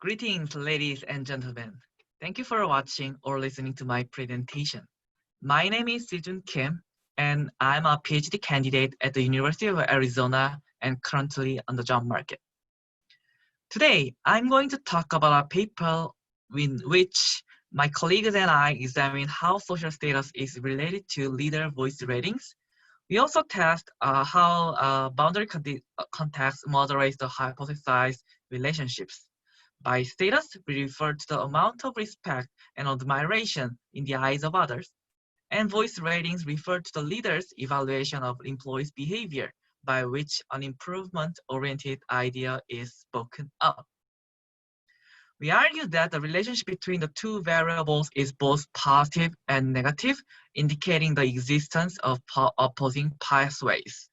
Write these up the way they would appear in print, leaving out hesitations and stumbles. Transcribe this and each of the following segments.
Greetings, ladies and gentlemen. Thank you for watching or listening to my presentation. My name is Sijun Kim, and I'm a PhD candidate at the University of Arizona and currently on the job market. Today, I'm going to talk about a paper in which my colleagues and I examine how social status is related to leader voice ratings. We also test how boundary context moderates the hypothesized relationships. By status, we refer to the amount of respect and admiration in the eyes of others. And voice ratings refer to the leader's evaluation of employees' behavior, by which an improvement-oriented idea is spoken of. We argue that the relationship between the two variables is both positive and negative, indicating the existence of opposing pathways.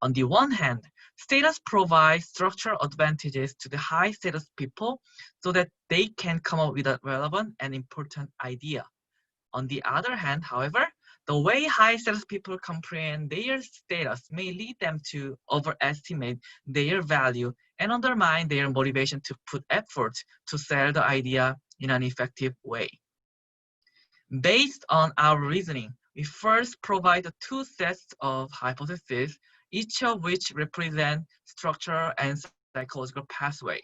On the one hand, status provides structural advantages to the high status people so that they can come up with a relevant and important idea. On the other hand, however, the way high status people comprehend their status may lead them to overestimate their value and undermine their motivation to put effort to sell the idea in an effective way. Based on our reasoning, we first provide the two sets of hypotheses, each of which represent structural and psychological pathway.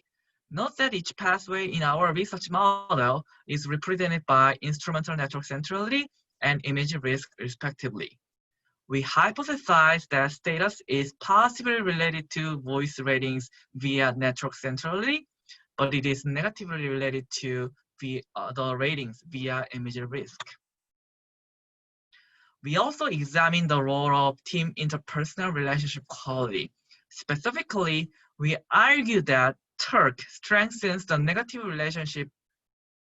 Note that each pathway in our research model is represented by instrumental network centrality and image risk respectively. We hypothesize that status is possibly related to voice ratings via network centrality, but it is negatively related to the ratings via image risk. We also examine the role of team interpersonal relationship quality. Specifically, we argue that TERC strengthens the negative relationship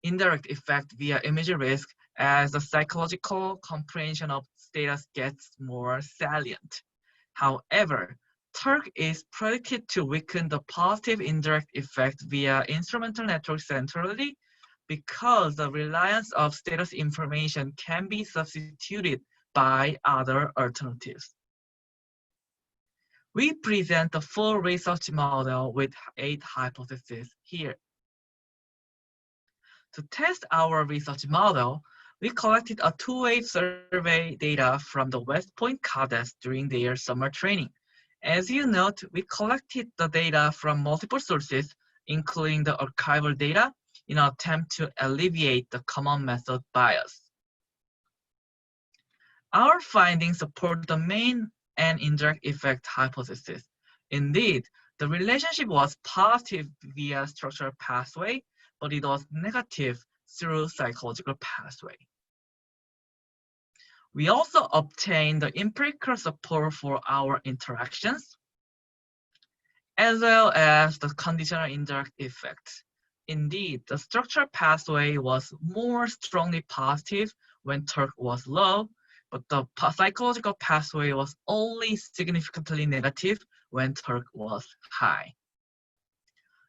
indirect effect via image risk as the psychological comprehension of status gets more salient. However, TERC is predicted to weaken the positive indirect effect via instrumental network centrality because the reliance of status information can be substituted by other alternatives. We present the full research model with 8 hypotheses here. To test our research model, we collected a two-way survey data from the West Point cadets during their summer training. As you note, we collected the data from multiple sources, including the archival data, in an attempt to alleviate the common method bias. Our findings support the main and indirect effect hypothesis. Indeed, the relationship was positive via structural pathway, but it was negative through psychological pathway. We also obtained the empirical support for our interactions, as well as the conditional indirect effect. Indeed, the structural pathway was more strongly positive when TERC was low, but the psychological pathway was only significantly negative when TERC was high.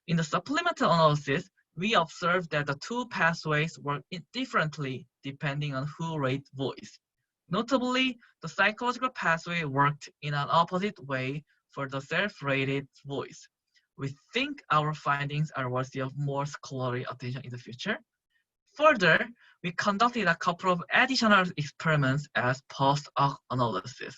In the supplemental analysis, we observed that the two pathways work differently depending on who rates voice. Notably, the psychological pathway worked in an opposite way for the self-rated voice. We think our findings are worthy of more scholarly attention in the future. Further, we conducted a couple of additional experiments as post-hoc analysis.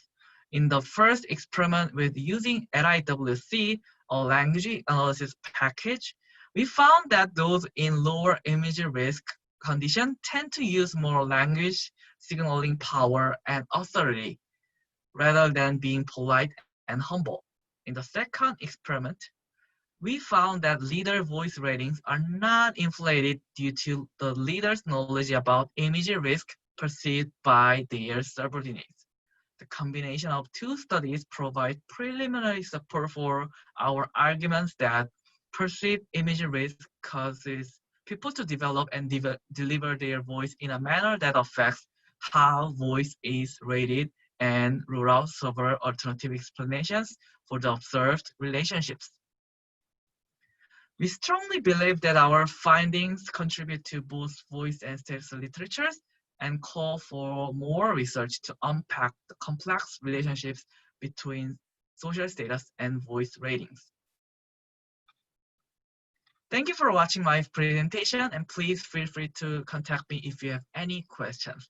In the first experiment with using LIWC, a language analysis package, we found that those in lower image risk condition tend to use more language signaling power and authority rather than being polite and humble. In the second experiment, we found that leader voice ratings are not inflated due to the leader's knowledge about image risk perceived by their subordinates. The combination of two studies provides preliminary support for our arguments that perceived image risk causes people to develop and deliver their voice in a manner that affects how voice is rated and rule out several alternative explanations for the observed relationships. We strongly believe that our findings contribute to both voice and status literatures and call for more research to unpack the complex relationships between social status and voice ratings. Thank you for watching my presentation, and please feel free to contact me if you have any questions.